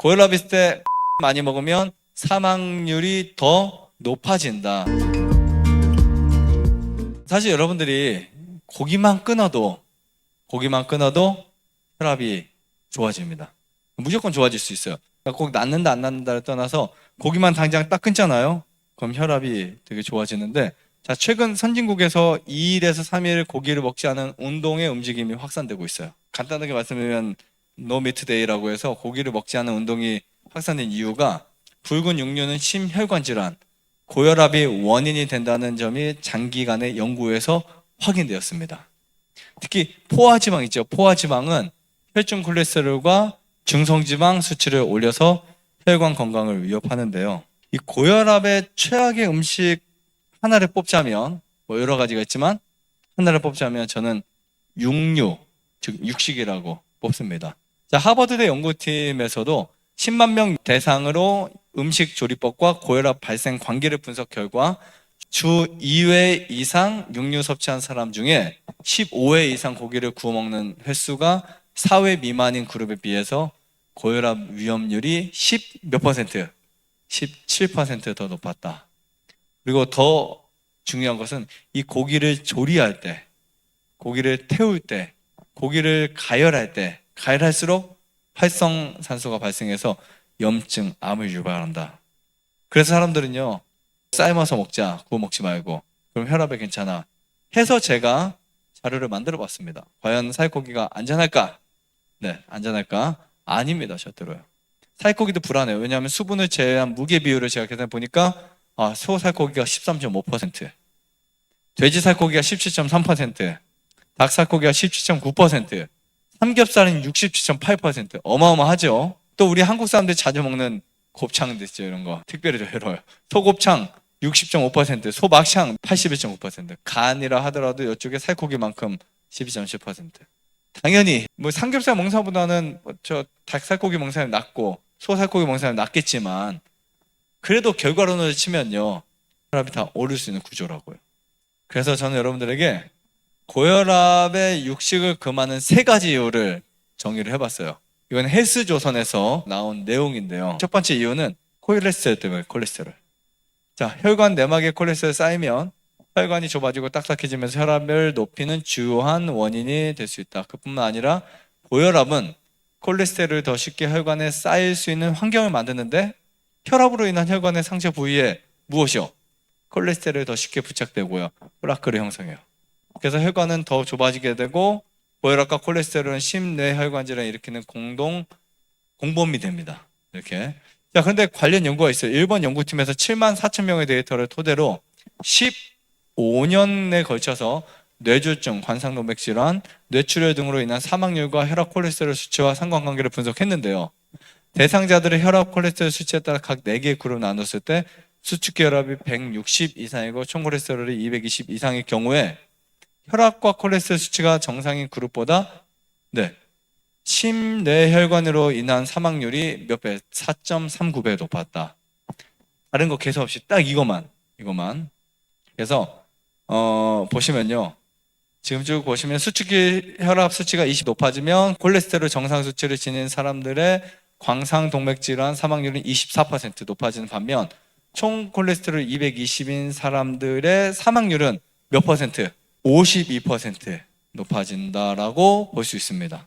고혈압 있을 때 많이 먹으면 사망률이 더 높아진다. 사실 여러분들이 고기만 끊어도 혈압이 좋아집니다. 무조건 좋아질 수 있어요. 그러니까 꼭 낫는다 안 낫는다를 떠나서 고기만 당장 딱 끊잖아요. 그럼 혈압이 되게 좋아지는데, 자, 최근 선진국에서 2일에서 3일 고기를 먹지 않은 운동의 움직임이 확산되고 있어요. 간단하게 말씀드리면 No Meat Day라고 해서 고기를 먹지 않은 운동이 확산된 이유가 붉은 육류는 심혈관 질환, 고혈압이 원인이 된다는 점이 장기간의 연구에서 확인되었습니다. 특히 포화지방 있죠. 포화지방은 혈중 콜레스테롤과 중성지방 수치를 올려서 혈관 건강을 위협하는데요. 이 고혈압의 최악의 음식 하나를 뽑자면, 뭐 여러 가지가 있지만 하나를 뽑자면 저는 육류, 즉 육식이라고 뽑습니다. 자, 하버드대 연구팀에서도 10만 명 대상으로 음식 조리법과 고혈압 발생 관계를 분석 결과 주 2회 이상 육류 섭취한 사람 중에 15회 이상 고기를 구워 먹는 횟수가 4회 미만인 그룹에 비해서 고혈압 위험률이 10 몇 퍼센트? 17% 더 높았다. 그리고 더 중요한 것은 이 고기를 조리할 때, 고기를 태울 때, 고기를 가열할수록 활성산소가 발생해서 염증, 암을 유발한다. 그래서 사람들은요, 삶아서 먹자, 구워 먹지 말고, 그럼 혈압에 괜찮아 해서 제가 자료를 만들어 봤습니다. 과연 살코기가 안전할까? 네, 안전할까? 아닙니다. 절대로요. 살코기도 불안해요. 왜냐하면 수분을 제외한 무게 비율을 제가 계산해 보니까 소 살코기가 13.5%, 돼지 살코기가 17.3%, 닭 살코기가 17.9%, 삼겹살은 67.8%. 어마어마하죠. 또 우리 한국 사람들이 자주 먹는 곱창도 있죠. 이런 거 특별히 더 해로워요. 소곱창 60.5%, 소막창 81.5%, 간이라 하더라도 이쪽에 살코기만큼 12.7%. 당연히 뭐 삼겹살 먹는 사람보다는 저 닭살코기 먹는 사람이 낫고 소살코기 먹는 사람이 낫겠지만, 그래도 결과론을 치면요, 혈압이 다 오를 수 있는 구조라고요. 그래서 저는 여러분들에게 고혈압의 육식을 금하는 3가지 이유를 정의를 해봤어요. 이건 헬스조선에서 나온 내용인데요. 첫 번째 이유는 콜레스테롤 때문에. 콜레스테롤. 자, 혈관 내막에 콜레스테롤 쌓이면 혈관이 좁아지고 딱딱해지면서 혈압을 높이는 주요한 원인이 될 수 있다. 그뿐만 아니라 고혈압은 콜레스테롤을 더 쉽게 혈관에 쌓일 수 있는 환경을 만드는데, 혈압으로 인한 혈관의 상처 부위에 무엇이요? 콜레스테롤이 더 쉽게 부착되고요, 플라크를 형성해요. 그래서 혈관은 더 좁아지게 되고 고혈압과 콜레스테롤은 심뇌혈관 질환을 일으키는 공범이 됩니다. 이렇게. 자, 그런데 관련 연구가 있어요. 일본 연구팀에서 7만 4천 명의 데이터를 토대로 15년에 걸쳐서 뇌졸중, 관상동맥 질환, 뇌출혈 등으로 인한 사망률과 혈압 콜레스테롤 수치와 상관관계를 분석했는데요. 대상자들의 혈압 콜레스테롤 수치에 따라 각 4개의 그룹 나눴을 때 수축기 혈압이 160 이상이고 총 콜레스테롤이 220 이상의 경우에 혈압과 콜레스테롤 수치가 정상인 그룹보다 심뇌혈관으로 인한 사망률이 몇 배? 4.39배 높았다. 다른 거 개수 없이 딱 이것만. 그래서 보시면요, 지금 쭉 보시면 수축기 혈압 수치가 20 높아지면 콜레스테롤 정상 수치를 지닌 사람들의 광상동맥 질환 사망률은 24% 높아지는 반면 총 콜레스테롤 220인 사람들의 사망률은 몇 퍼센트? 52% 높아진다라고 볼 수 있습니다.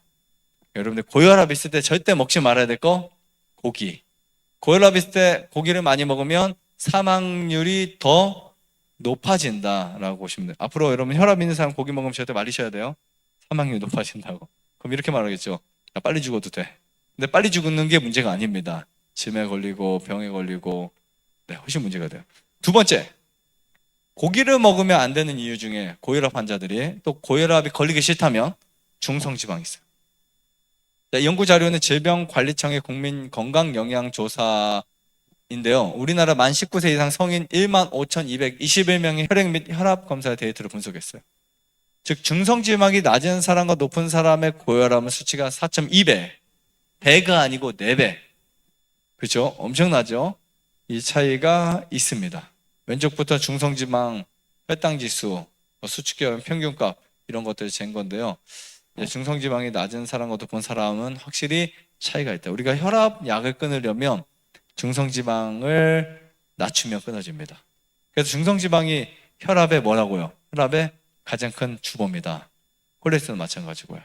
여러분들 고혈압 있을 때 절대 먹지 말아야 될 거, 고기. 고혈압 있을 때 고기를 많이 먹으면 사망률이 더 높아진다라고 보시면 돼요. 앞으로 여러분 혈압 있는 사람 고기 먹으면 절대 말리셔야 돼요. 사망률이 높아진다고. 그럼 이렇게 말하겠죠. 야, 빨리 죽어도 돼. 근데 빨리 죽는 게 문제가 아닙니다. 짐에 걸리고 병에 걸리고 훨씬 문제가 돼요. 두 번째, 고기를 먹으면 안 되는 이유 중에 고혈압 환자들이, 또 고혈압이 걸리기 싫다면 중성지방이 있어요. 자, 연구 자료는 질병관리청의 국민건강영양조사인데요. 우리나라 만 19세 이상 성인 1만 5,221명의 혈액 및 혈압 검사 데이터를 분석했어요. 즉 중성지방이 낮은 사람과 높은 사람의 고혈압은 수치가 4.2배, 배가 아니고 4배. 그렇죠? 엄청나죠? 이 차이가 있습니다. 왼쪽부터 중성지방, 혈당지수, 수축기혈 평균값 이런 것들을 잰 건데요. 중성지방이 낮은 사람과 높은 사람은 확실히 차이가 있다. 우리가 혈압 약을 끊으려면 중성지방을 낮추면 끊어집니다. 그래서 중성지방이 혈압에 뭐라고요? 혈압의 가장 큰 주범이다. 콜레스테롤 마찬가지고요.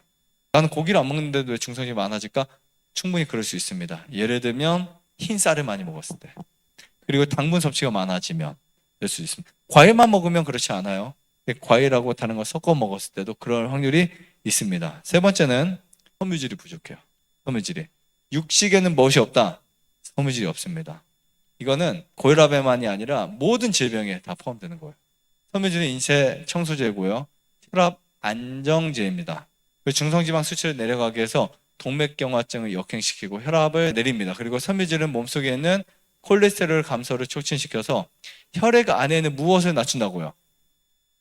나는 고기를 안 먹는데도 왜 중성지방이 많아질까? 충분히 그럴 수 있습니다. 예를 들면 흰 쌀을 많이 먹었을 때, 그리고 당분 섭취가 많아지면 될 수 있습니다. 과일만 먹으면 그렇지 않아요. 과일하고 다른 걸 섞어 먹었을 때도 그럴 확률이 있습니다. 세 번째는 섬유질이 부족해요. 섬유질이. 육식에는 무엇이 없다? 섬유질이 없습니다. 이거는 고혈압에만이 아니라 모든 질병에 다 포함되는 거예요. 섬유질은 인체 청소제고요. 혈압 안정제입니다. 중성지방 수치를 내려가게 해서 동맥경화증을 역행시키고 혈압을 내립니다. 그리고 섬유질은 몸속에 있는 콜레스테롤 감소를 촉진시켜서 혈액 안에 있는 무엇을 낮춘다고요?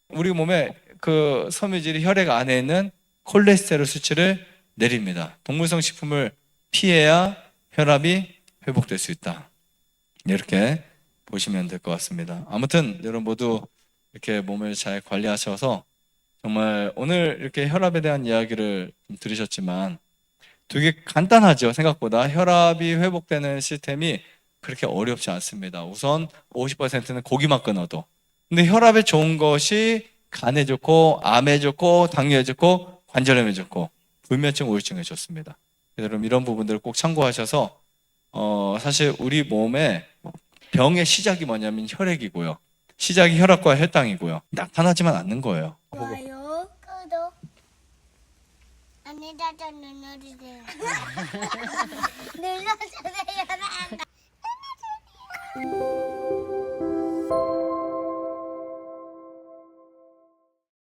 우리 몸에 그 섬유질이 혈액 안에 있는 콜레스테롤 수치를 내립니다. 동물성 식품을 피해야 혈압이 회복될 수 있다. 이렇게 보시면 될 것 같습니다. 아무튼 여러분 모두 이렇게 몸을 잘 관리하셔서 정말 오늘 이렇게 혈압에 대한 이야기를 좀 들으셨지만 되게 간단하죠. 생각보다 혈압이 회복되는 시스템이 그렇게 어렵지 않습니다. 우선 50%는 고기만 끊어도. 근데 혈압에 좋은 것이 간에 좋고 암에 좋고 당뇨에 좋고 관절염에 좋고 불면증 우울증에 좋습니다. 여러분 이런 부분들을 꼭 참고하셔서 사실 우리 몸에 병의 시작이 뭐냐면 혈액이고요. 시작이 혈압과 혈당이고요. 나타나지만 않는 거예요. 좋아요, 구독, 안내자도 눌러주세요. 눌러주세요.